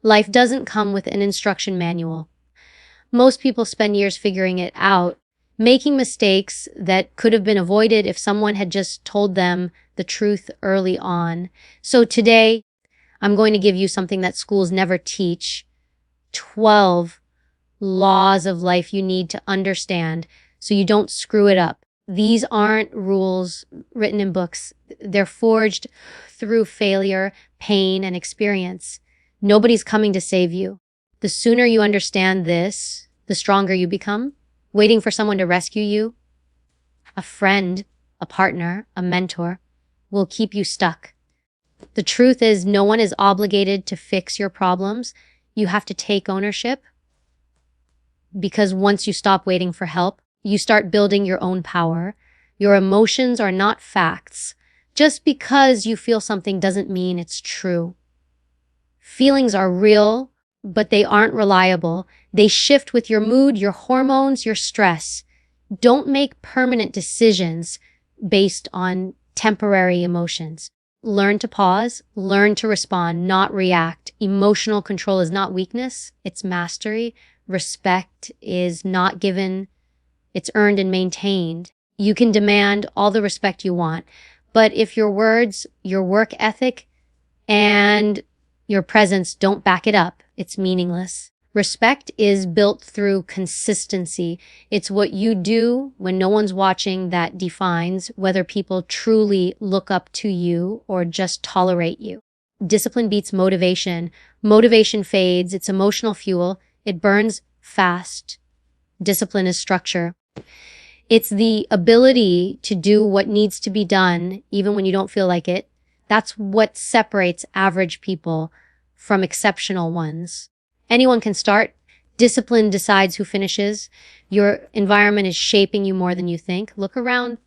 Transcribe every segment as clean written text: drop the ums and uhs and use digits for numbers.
Life doesn't come with an instruction manual. Most people spend years figuring it out, making mistakes that could have been avoided if someone had just told them the truth early on. So today, I'm going to give you something that schools never teach. 12 laws of life you need to understand so you don't screw it up. These aren't rules written in books. They're forged through failure, pain, and experience. Nobody's coming to save you. The sooner you understand this, the stronger you become. Waiting for someone to rescue you, a friend, a partner, a mentor, will keep you stuck. The truth is, no one is obligated to fix your problems. You have to take ownership, because once you stop waiting for help, you start building your own power. Your emotions are not facts. Just because you feel something doesn't mean it's true. Feelings are real, but they aren't reliable. They shift with your mood, your hormones, your stress. Don't make permanent decisions based on temporary emotions. Learn to pause, learn to respond, not react. Emotional control is not weakness, it's mastery. Respect is not given, it's earned and maintained. You can demand all the respect you want, but if your words, your work ethic, and your presence don't back it up, it's meaningless. Respect is built through consistency. It's what you do when no one's watching that defines whether people truly look up to you or just tolerate you. Discipline beats motivation. Motivation fades. It's emotional fuel. It burns fast. Discipline is structure. It's the ability to do what needs to be done even when you don't feel like it. That's what separates average people from exceptional ones. Anyone can start. Discipline decides who finishes. Your environment is shaping you more than you think. Look around.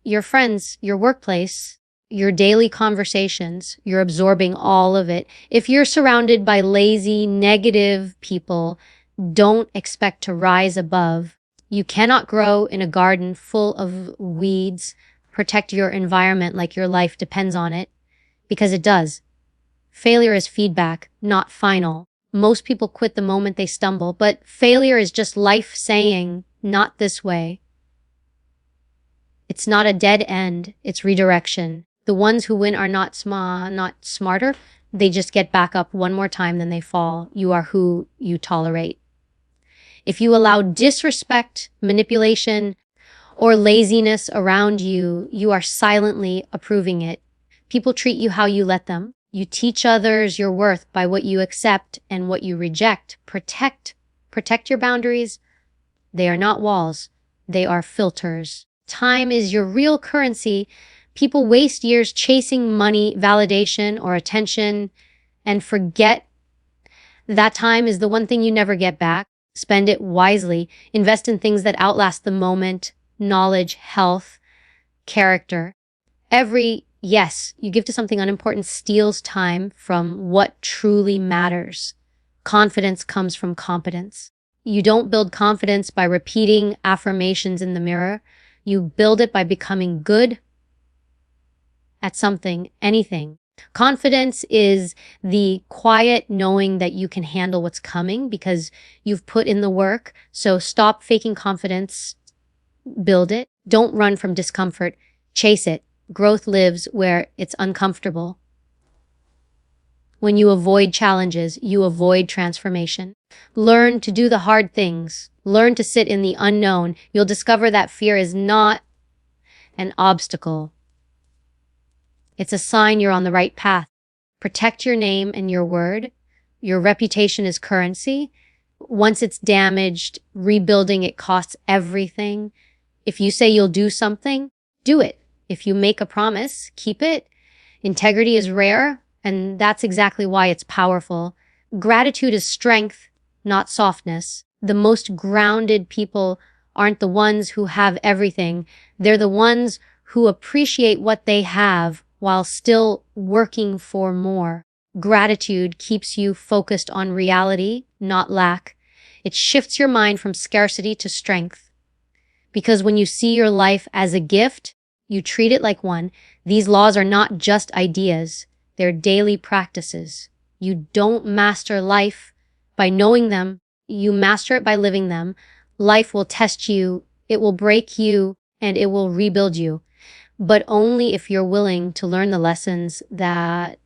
Your friends, your workplace, your daily conversations, you're absorbing all of it. If you're surrounded by lazy, negative people, don't expect to rise above. You cannot grow in a garden full of weeds. Protect your environment like your life depends on it, because it does. Failure is feedback, not final. Most people quit the moment they stumble, but failure is just life saying, not this way. It's not a dead end, it's redirection. The ones who win are not smarter. They just get back up one more time, then they fall. You are who you tolerate. If you allow disrespect, manipulation, or laziness around you, you are silently approving it. People treat you how you let them. You teach others your worth by what you accept and what you reject. Protect your boundaries. They are not walls. They are filters. Time is your real currency. People waste years chasing money, validation, or attention and forget that time is the one thing you never get back. Spend it wisely. Invest in things that outlast the moment. Knowledge, health, character. Every yes you give to something unimportant steals time from what truly matters. Confidence comes from competence. You don't build confidence by repeating affirmations in the mirror. You build it by becoming good at something, anything. Confidence is the quiet knowing that you can handle what's coming because you've put in the work. So stop faking confidence. Build it. Don't run from discomfort. Chase it. Growth lives where it's uncomfortable. When you avoid challenges, you avoid transformation. Learn to do the hard things. Learn to sit in the unknown. You'll discover that fear is not an obstacle. It's a sign you're on the right path. Protect your name and your word. Your reputation is currency. Once it's damaged, rebuilding it costs everything. If you say you'll do something, do it. If you make a promise, keep it. Integrity is rare, and that's exactly why it's powerful. Gratitude is strength, not softness. The most grounded people aren't the ones who have everything. They're the ones who appreciate what they have while still working for more. Gratitude keeps you focused on reality, not lack. It shifts your mind from scarcity to strength. Because when you see your life as a gift, you treat it like one. These laws are not just ideas. They're daily practices. You don't master life by knowing them. You master it by living them. Life will test you, it will break you, and it will rebuild you. But only if you're willing to learn the lessons that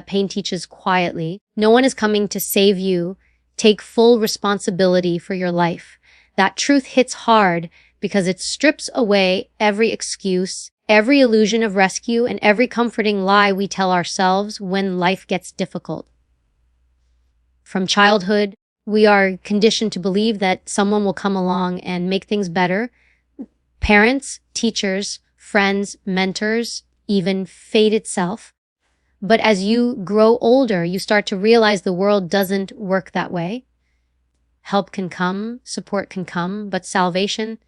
pain teaches quietly. No one is coming to save you. Take full responsibility for your life. That truth hits hard because it strips away every excuse, every illusion of rescue, and every comforting lie we tell ourselves when life gets difficult. From childhood, we are conditioned to believe that someone will come along and make things better. Parents, teachers, friends, mentors, even fate itself. But as you grow older, you start to realize the world doesn't work that way. Help can come, support can come, but salvation,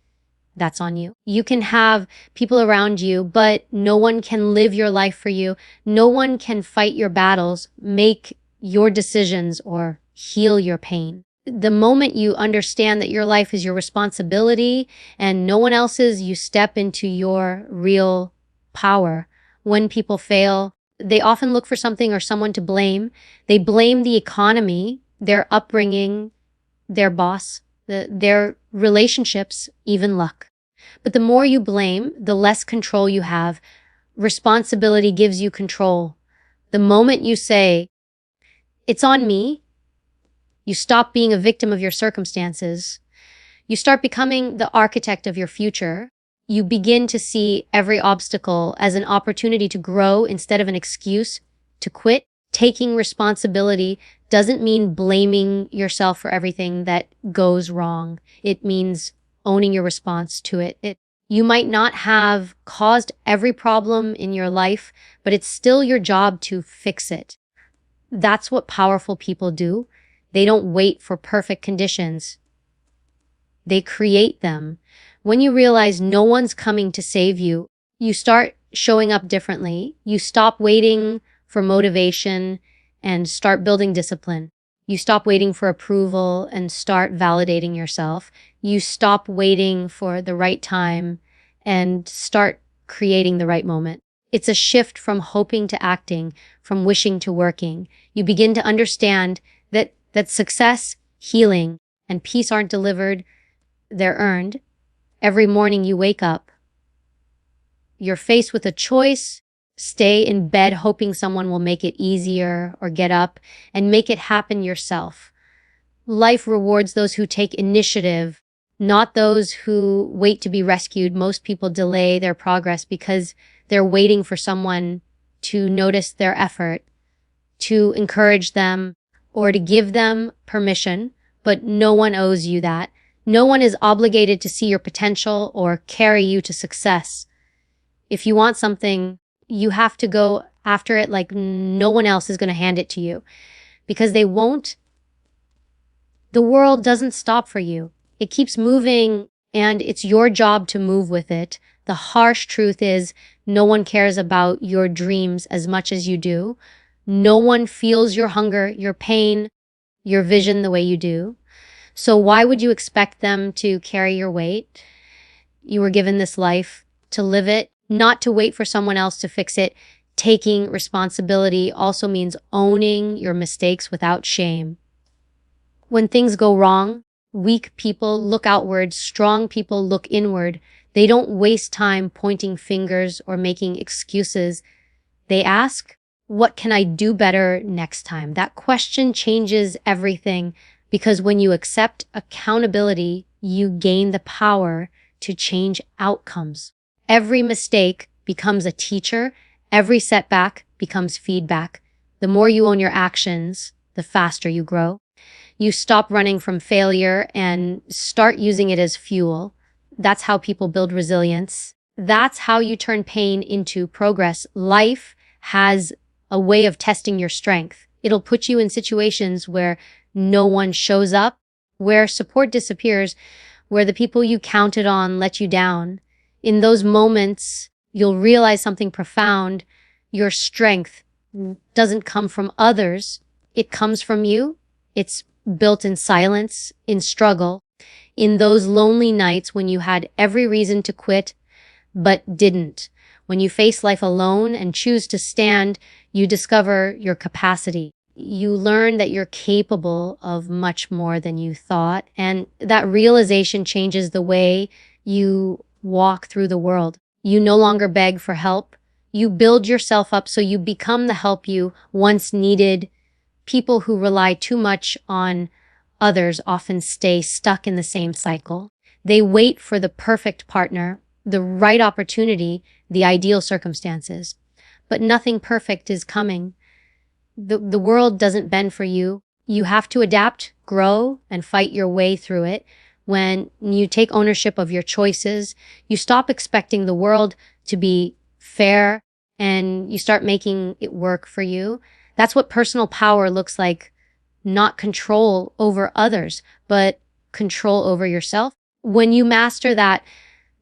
that's on you. You can have people around you, but no one can live your life for you. No one can fight your battles, make your decisions, or heal your pain. The moment you understand that your life is your responsibility and no one else's, you step into your real power. When people fail, they often look for something or someone to blame. They blame the economy, their upbringing, their boss, their relationships, even luck. But the more you blame, the less control you have. Responsibility gives you control. The moment you say, "It's on me," you stop being a victim of your circumstances. You start becoming the architect of your future. You begin to see every obstacle as an opportunity to grow instead of an excuse to quit. Taking responsibility doesn't mean blaming yourself for everything that goes wrong. It means owning your response to it. You might not have caused every problem in your life, but it's still your job to fix it. That's what powerful people do. They don't wait for perfect conditions. They create them. When you realize no one's coming to save you, you start showing up differently. You stop waiting for motivation and start building discipline. You stop waiting for approval and start validating yourself. You stop waiting for the right time and start creating the right moment. It's a shift from hoping to acting, from wishing to working. You begin to understand that success, healing, and peace aren't delivered, they're earned. Every morning you wake up, you're faced with a choice: stay in bed hoping someone will make it easier, or get up and make it happen yourself. Life rewards those who take initiative, not those who wait to be rescued. Most people delay their progress because they're waiting for someone to notice their effort, to encourage them, or to give them permission, but no one owes you that. No one is obligated to see your potential or carry you to success. If you want something, you have to go after it like no one else is going to hand it to you, because they won't. The world doesn't stop for you. It keeps moving, and it's your job to move with it. The harsh truth is no one cares about your dreams as much as you do. No one feels your hunger, your pain, your vision the way you do. So why would you expect them to carry your weight? You were given this life to live it, not to wait for someone else to fix it. Taking responsibility also means owning your mistakes without shame. When things go wrong, weak people look outward, strong people look inward. They don't waste time pointing fingers or making excuses. They ask, "What can I do better next time?" That question changes everything, because when you accept accountability, you gain the power to change outcomes. Every mistake becomes a teacher. Every setback becomes feedback. The more you own your actions, the faster you grow. You stop running from failure and start using it as fuel. That's how people build resilience. That's how you turn pain into progress. Life has a way of testing your strength. It'll put you in situations where no one shows up, where support disappears, where the people you counted on let you down. In those moments, you'll realize something profound. Your strength doesn't come from others. It comes from you. It's built in silence, in struggle, in those lonely nights when you had every reason to quit, but didn't. When you face life alone and choose to stand, you discover your capacity. You learn that you're capable of much more than you thought. And that realization changes the way you walk through the world. You no longer beg for help. You build yourself up so you become the help you once needed. People who rely too much on others often stay stuck in the same cycle. They wait for the perfect partner, the right opportunity, the ideal circumstances. But nothing perfect is coming. The world doesn't bend for you. You have to adapt, grow, and fight your way through it. When you take ownership of your choices, you stop expecting the world to be fair and you start making it work for you. That's what personal power looks like. Not control over others, but control over yourself. When you master that,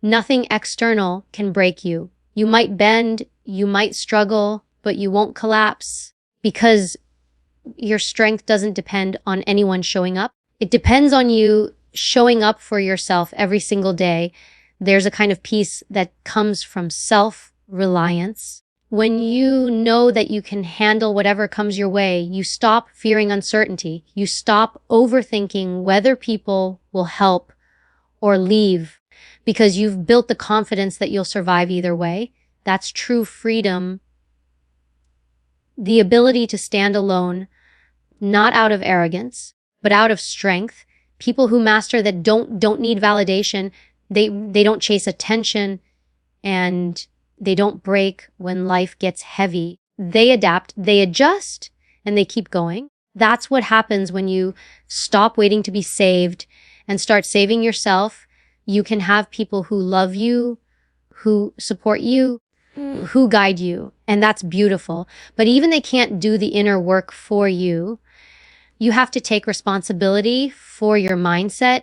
nothing external can break you. You might bend, you might struggle, but you won't collapse because your strength doesn't depend on anyone showing up. It depends on you showing up for yourself every single day. There's a kind of peace that comes from self-reliance. When you know that you can handle whatever comes your way, you stop fearing uncertainty. You stop overthinking whether people will help or leave because you've built the confidence that you'll survive either way. That's true freedom. The ability to stand alone, not out of arrogance, but out of strength. People who master that don't need validation. They don't chase attention and they don't break when life gets heavy. They adapt, they adjust, and they keep going. That's what happens when you stop waiting to be saved and start saving yourself. You can have people who love you, who support you, who guide you, and that's beautiful. But even they can't do the inner work for you. You have to take responsibility for your mindset,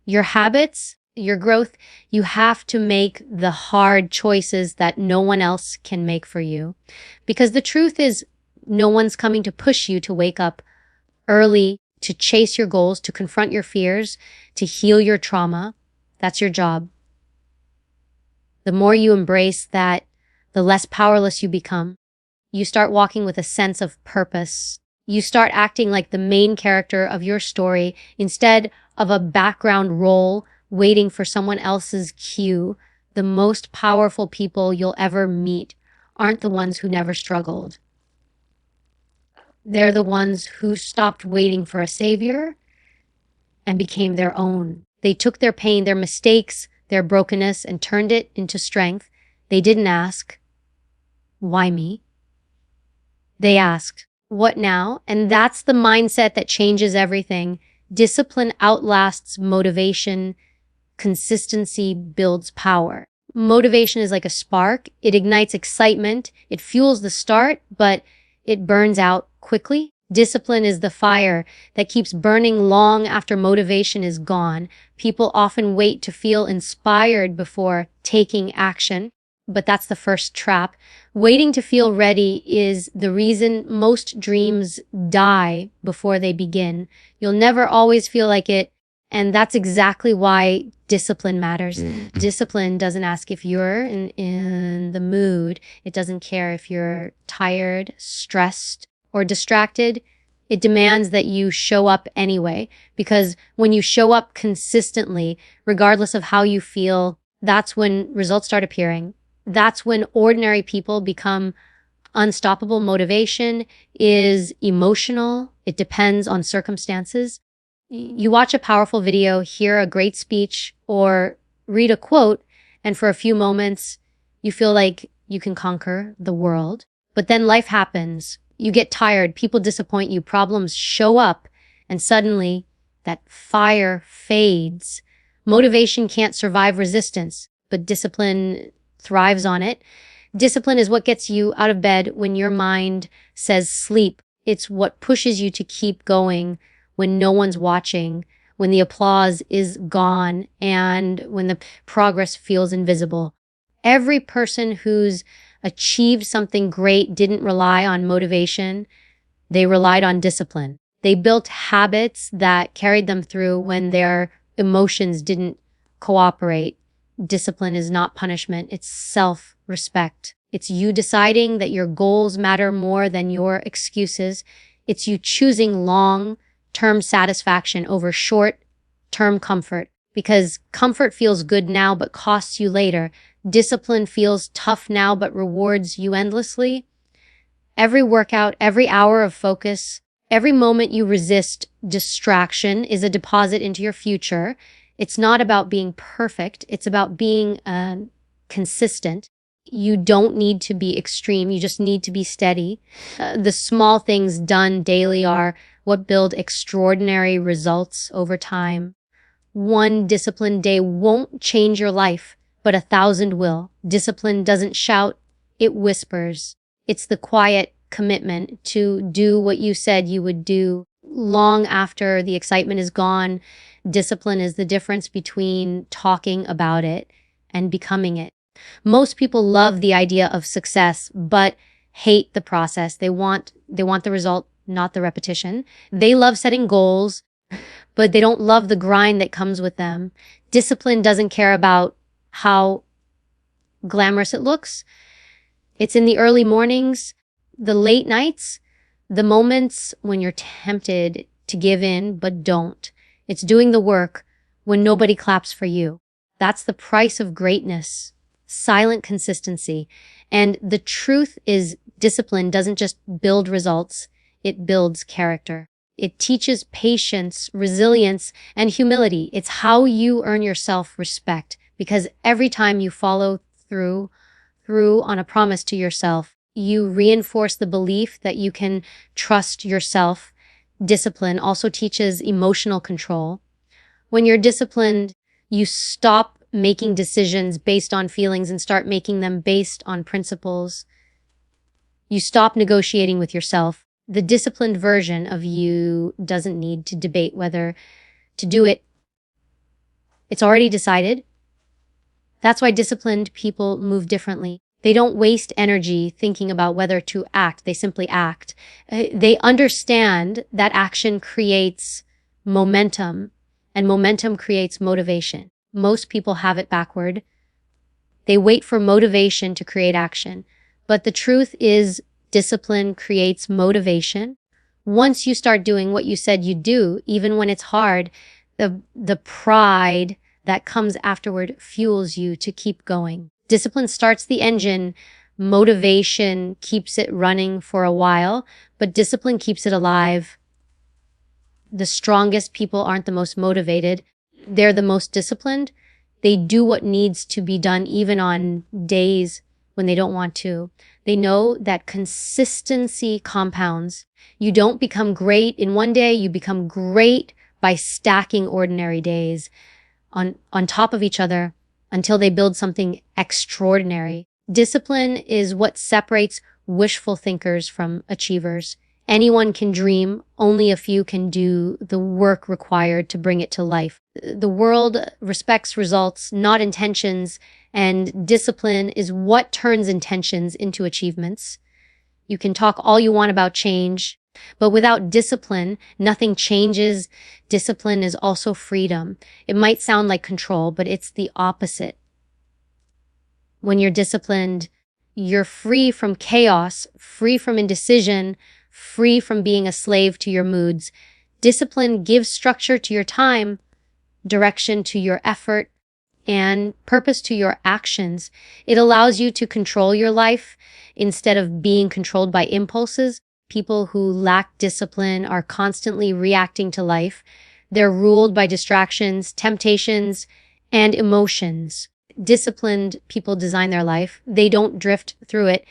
your habits, your growth. You have to make the hard choices that no one else can make for you. Because the truth is, no one's coming to push you to wake up early, to chase your goals, to confront your fears, to heal your trauma. That's your job. The more you embrace that, the less powerless you become. You start walking with a sense of purpose. You start acting like the main character of your story instead of a background role waiting for someone else's cue. The most powerful people you'll ever meet aren't the ones who never struggled. They're the ones who stopped waiting for a savior and became their own. They took their pain, their mistakes, their brokenness, and turned it into strength. They didn't ask, why me? They asked, what now? And that's the mindset that changes everything. Discipline outlasts motivation. Consistency builds power. Motivation is like a spark. It ignites excitement. It fuels the start, but it burns out quickly. Discipline is the fire that keeps burning long after motivation is gone. People often wait to feel inspired before taking action, but that's the first trap. Waiting to feel ready is the reason most dreams die before they begin. You'll never always feel like it, and that's exactly why discipline matters. Discipline doesn't ask if you're in the mood. It doesn't care if you're tired, stressed, or distracted. It demands that you show up anyway, because when you show up consistently, regardless of how you feel, that's when results start appearing. That's when ordinary people become unstoppable. Motivation is emotional. It depends on circumstances. You watch a powerful video, hear a great speech, or read a quote, and for a few moments, you feel like you can conquer the world. But then life happens. You get tired, people disappoint you, problems show up, and suddenly that fire fades. Motivation can't survive resistance, but discipline thrives on it. Discipline is what gets you out of bed when your mind says sleep. It's what pushes you to keep going when no one's watching, when the applause is gone, and when the progress feels invisible. Every person who's achieved something great didn't rely on motivation. They relied on discipline. They built habits that carried them through when their emotions didn't cooperate. Discipline is not punishment. It's self-respect. It's you deciding that your goals matter more than your excuses. It's you choosing long-term satisfaction over short-term comfort, because comfort feels good now but costs you later. Discipline feels tough now but rewards you endlessly. Every workout, every hour of focus, every moment you resist distraction is a deposit into your future. It's not about being perfect. It's about being consistent. You don't need to be extreme. You just need to be steady. The small things done daily are what build extraordinary results over time. One disciplined day won't change your life, but 1,000 will. Discipline doesn't shout, it whispers. It's the quiet commitment to do what you said you would do long after the excitement is gone. Discipline is the difference between talking about it and becoming it. Most people love the idea of success, but hate the process. They want the result, not the repetition. They love setting goals, but they don't love the grind that comes with them. Discipline doesn't care about how glamorous it looks. It's in the early mornings, the late nights, the moments when you're tempted to give in, but don't. It's doing the work when nobody claps for you. That's the price of greatness. Silent consistency. And the truth is, discipline doesn't just build results, it builds character. It teaches patience, resilience, and humility. It's how you earn your self-respect, because every time you follow through on a promise to yourself, you reinforce the belief that you can trust yourself. Discipline also teaches emotional control. When you're disciplined, you stop making decisions based on feelings and start making them based on principles. You stop negotiating with yourself. The disciplined version of you doesn't need to debate whether to do it. It's already decided. That's why disciplined people move differently. They don't waste energy thinking about whether to act. They simply act. They understand that action creates momentum, and momentum creates motivation. Most people have it backward. They wait for motivation to create action. But the truth is, discipline creates motivation. Once you start doing what you said you'd do, even when it's hard, the pride that comes afterward fuels you to keep going. Discipline starts the engine. Motivation keeps it running for a while, but discipline keeps it alive. The strongest people aren't the most motivated. They're the most disciplined. They do what needs to be done even on days when they don't want to. They know that consistency compounds. You don't become great in one day. You become great by stacking ordinary days on top of each other until they build something extraordinary. Discipline is what separates wishful thinkers from achievers. Anyone can dream, only a few can do the work required to bring it to life. The world respects results, not intentions, and discipline is what turns intentions into achievements. You can talk all you want about change, but without discipline, nothing changes. Discipline is also freedom. It might sound like control, but it's the opposite. When you're disciplined, you're free from chaos, free from indecision, free from being a slave to your moods. Discipline gives structure to your time, direction to your effort, and purpose to your actions. It allows you to control your life instead of being controlled by impulses. People who lack discipline are constantly reacting to life. They're ruled by distractions, temptations, and emotions. Disciplined people design their life. They don't drift through it.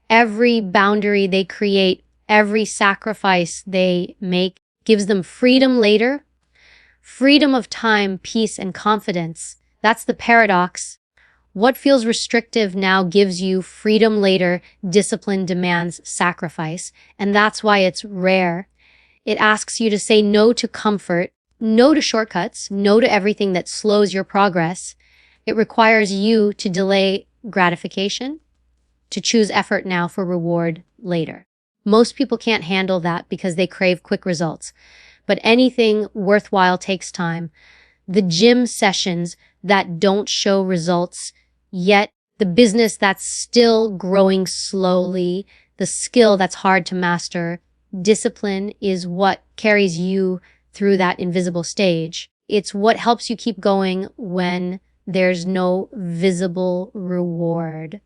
Every boundary they create, every sacrifice they make gives them freedom later. Freedom of time, peace, and confidence. That's the paradox. What feels restrictive now gives you freedom later. Discipline demands sacrifice. And that's why it's rare. It asks you to say no to comfort, no to shortcuts, no to everything that slows your progress. It requires you to delay gratification, to choose effort now for reward later. Most people can't handle that because they crave quick results. But anything worthwhile takes time. The gym sessions that don't show results yet, the business that's still growing slowly, the skill that's hard to master, discipline is what carries you through that invisible stage. It's what helps you keep going when there's no visible reward.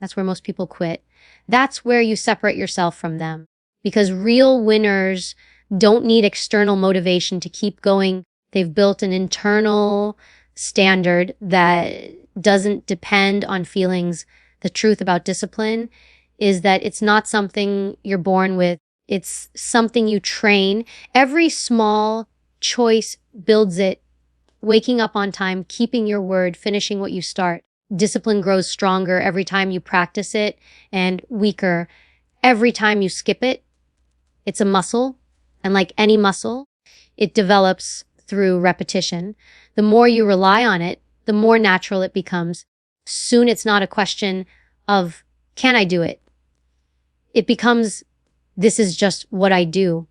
That's where most people quit. That's where you separate yourself from them. Because real winners don't need external motivation to keep going. They've built an internal standard that doesn't depend on feelings. The truth about discipline is that it's not something you're born with. It's something you train. Every small choice builds it. Waking up on time, keeping your word, finishing what you start. Discipline grows stronger every time you practice it and weaker every time you skip it. It's a muscle. And like any muscle, it develops through repetition. The more you rely on it, the more natural it becomes. Soon it's not a question of, can I do it? It becomes, this is just what I do.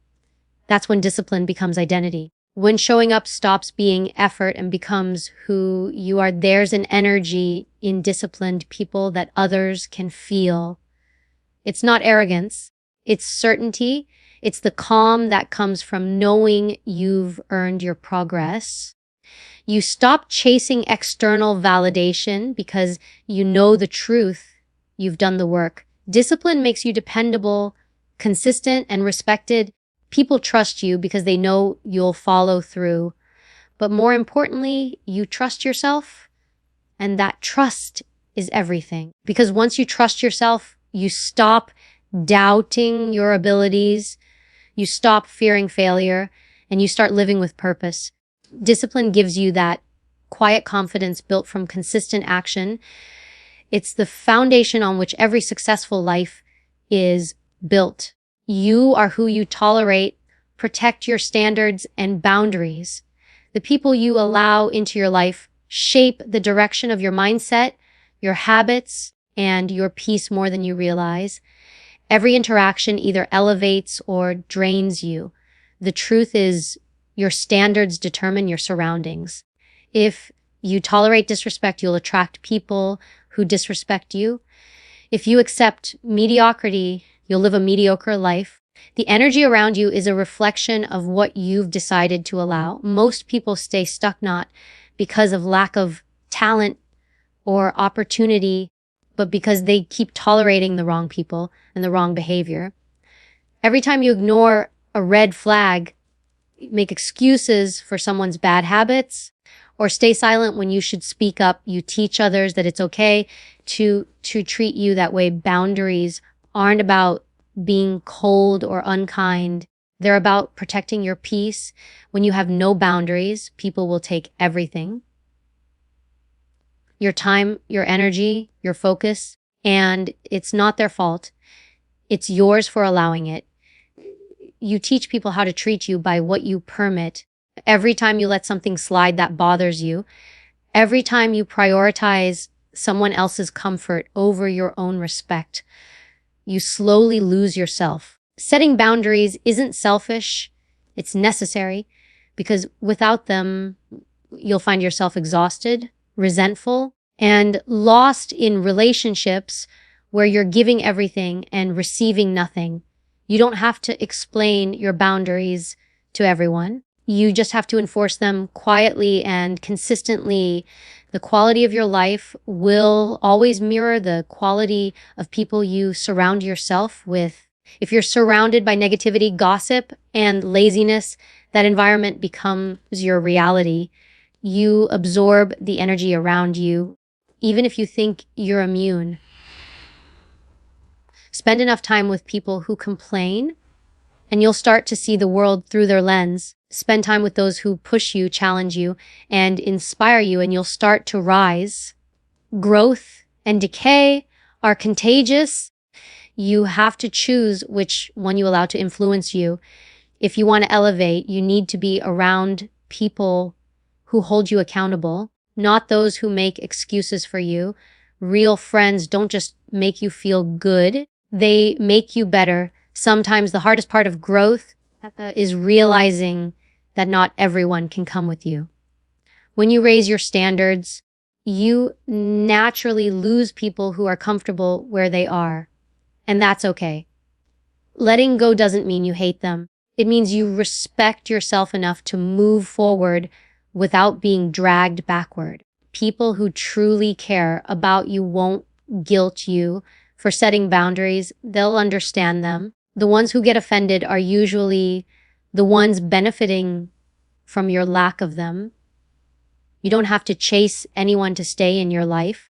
That's when discipline becomes identity. When showing up stops being effort and becomes who you are, there's an energy in disciplined people that others can feel. It's not arrogance. It's certainty. It's the calm that comes from knowing you've earned your progress. You stop chasing external validation because you know the truth. You've done the work. Discipline makes you dependable, consistent, and respected. People trust you because they know you'll follow through. But more importantly, you trust yourself, and that trust is everything. Because once you trust yourself, you stop doubting your abilities, you stop fearing failure, and you start living with purpose. Discipline gives you that quiet confidence built from consistent action. It's the foundation on which every successful life is built. You are who you tolerate. Protect your standards and boundaries. The people you allow into your life shape the direction of your mindset, your habits, and your peace more than you realize. Every interaction either elevates or drains you. The truth is, your standards determine your surroundings. If you tolerate disrespect, you'll attract people who disrespect you. If you accept mediocrity, you'll live a mediocre life. The energy around you is a reflection of what you've decided to allow. Most people stay stuck not because of lack of talent or opportunity, but because they keep tolerating the wrong people and the wrong behavior. Every time you ignore a red flag, make excuses for someone's bad habits, or stay silent when you should speak up, you teach others that it's okay to treat you that way. Boundaries aren't about being cold or unkind. They're about protecting your peace. When you have no boundaries, people will take everything. Your time, your energy, your focus, and it's not their fault. It's yours for allowing it. You teach people how to treat you by what you permit. Every time you let something slide that bothers you, every time you prioritize someone else's comfort over your own respect, you slowly lose yourself. Setting boundaries isn't selfish. It's necessary because without them, you'll find yourself exhausted, resentful, and lost in relationships where you're giving everything and receiving nothing. You don't have to explain your boundaries to everyone. You just have to enforce them quietly and consistently. The quality of your life will always mirror the quality of people you surround yourself with. If you're surrounded by negativity, gossip, and laziness, that environment becomes your reality. You absorb the energy around you, even if you think you're immune. Spend enough time with people who complain, and you'll start to see the world through their lens. Spend time with those who push you, challenge you, and inspire you, and you'll start to rise. Growth and decay are contagious. You have to choose which one you allow to influence you. If you want to elevate, you need to be around people who hold you accountable, not those who make excuses for you. Real friends don't just make you feel good. They make you better. Sometimes the hardest part of growth is realizing that not everyone can come with you. When you raise your standards, you naturally lose people who are comfortable where they are. And that's okay. Letting go doesn't mean you hate them. It means you respect yourself enough to move forward without being dragged backward. People who truly care about you won't guilt you for setting boundaries. They'll understand them. The ones who get offended are usually the ones benefiting from your lack of them. You don't have to chase anyone to stay in your life.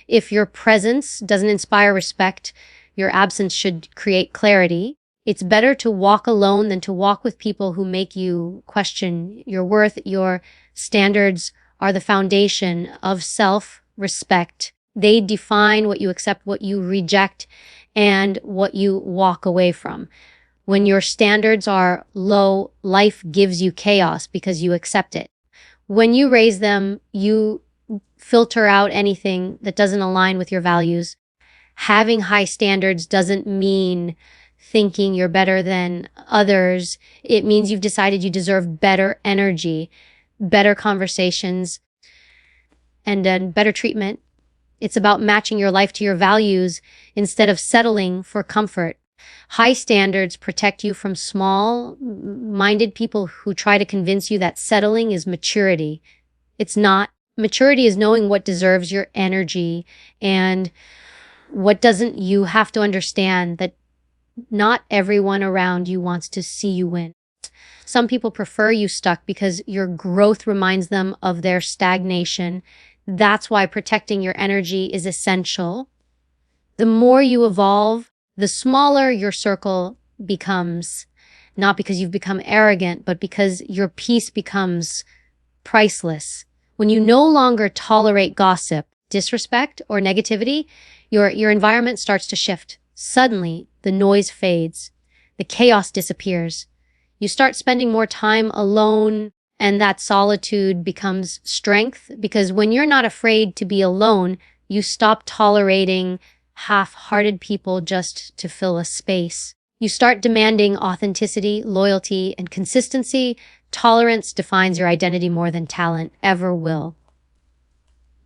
If your presence doesn't inspire respect, your absence should create clarity. It's better to walk alone than to walk with people who make you question your worth. Your standards are the foundation of self-respect. They define what you accept, what you reject, and what you walk away from. When your standards are low, life gives you chaos because you accept it. When you raise them, you filter out anything that doesn't align with your values. Having high standards doesn't mean thinking you're better than others. It means you've decided you deserve better energy, better conversations, and then better treatment. It's about matching your life to your values instead of settling for comfort. High standards protect you from small-minded people who try to convince you that settling is maturity. It's not. Maturity is knowing what deserves your energy and what doesn't. You have to understand that not everyone around you wants to see you win. Some people prefer you stuck because your growth reminds them of their stagnation. That's why protecting your energy is essential. The more you evolve, the smaller your circle becomes, not because you've become arrogant, but because your peace becomes priceless. When you no longer tolerate gossip, disrespect, or negativity, your environment starts to shift. Suddenly, the noise fades. The chaos disappears. You start spending more time alone, and that solitude becomes strength, because when you're not afraid to be alone, you stop tolerating half-hearted people just to fill a space. You start demanding authenticity, loyalty, and consistency. Tolerance defines your identity more than talent ever will.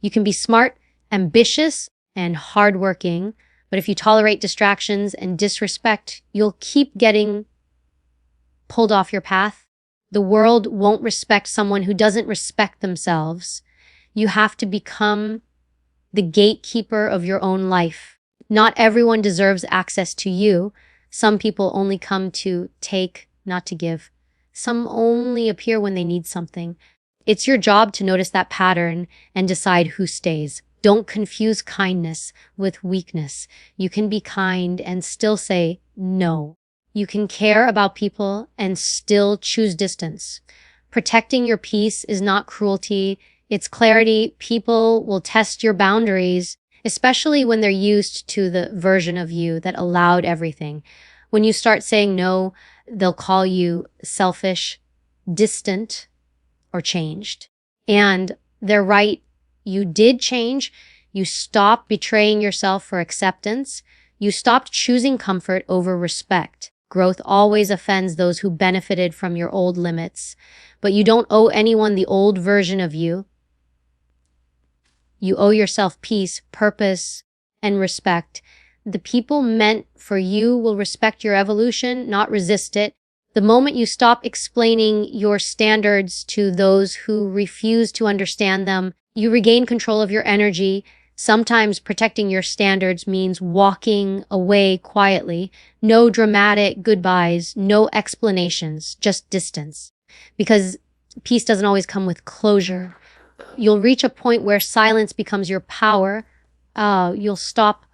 You can be smart, ambitious, and hardworking, but if you tolerate distractions and disrespect, you'll keep getting pulled off your path. The world won't respect someone who doesn't respect themselves. You have to become the gatekeeper of your own life. Not everyone deserves access to you. Some people only come to take, not to give. Some only appear when they need something. It's your job to notice that pattern and decide who stays. Don't confuse kindness with weakness. You can be kind and still say no. You can care about people and still choose distance. Protecting your peace is not cruelty. It's clarity. People will test your boundaries, especially when they're used to the version of you that allowed everything. When you start saying no, they'll call you selfish, distant, or changed. And they're right. You did change. You stopped betraying yourself for acceptance. You stopped choosing comfort over respect. Growth always offends those who benefited from your old limits, but you don't owe anyone the old version of you. You owe yourself peace, purpose, and respect. The people meant for you will respect your evolution, not resist it. The moment you stop explaining your standards to those who refuse to understand them, you regain control of your energy. Sometimes protecting your standards means walking away quietly. No dramatic goodbyes, no explanations, just distance. Because peace doesn't always come with closure. You'll reach a point where silence becomes your power. You'll stop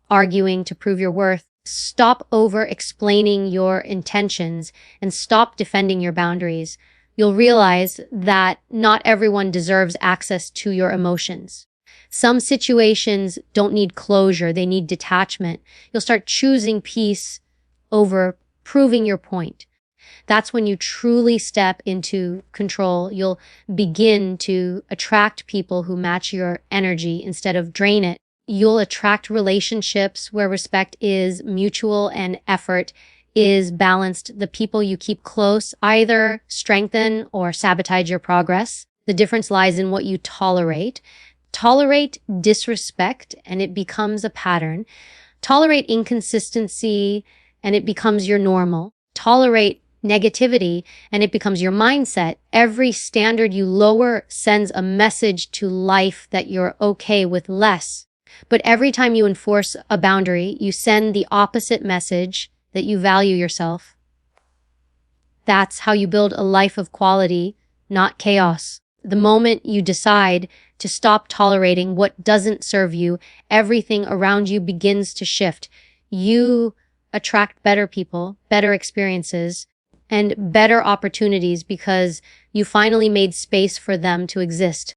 arguing to prove your worth. Stop over-explaining your intentions and stop defending your boundaries. You'll realize that not everyone deserves access to your emotions. Some situations don't need closure, they need detachment. You'll start choosing peace over proving your point. That's when you truly step into control. You'll begin to attract people who match your energy instead of drain it. You'll attract relationships where respect is mutual and effort is balanced. The people you keep close either strengthen or sabotage your progress. The difference lies in what you tolerate. Tolerate disrespect and it becomes a pattern. Tolerate inconsistency and it becomes your normal. Tolerate negativity and it becomes your mindset. Every standard you lower sends a message to life that you're okay with less. But every time you enforce a boundary, you send the opposite message that you value yourself. That's how you build a life of quality, not chaos. The moment you decide to stop tolerating what doesn't serve you, everything around you begins to shift. You attract better people, better experiences, and better opportunities because you finally made space for them to exist.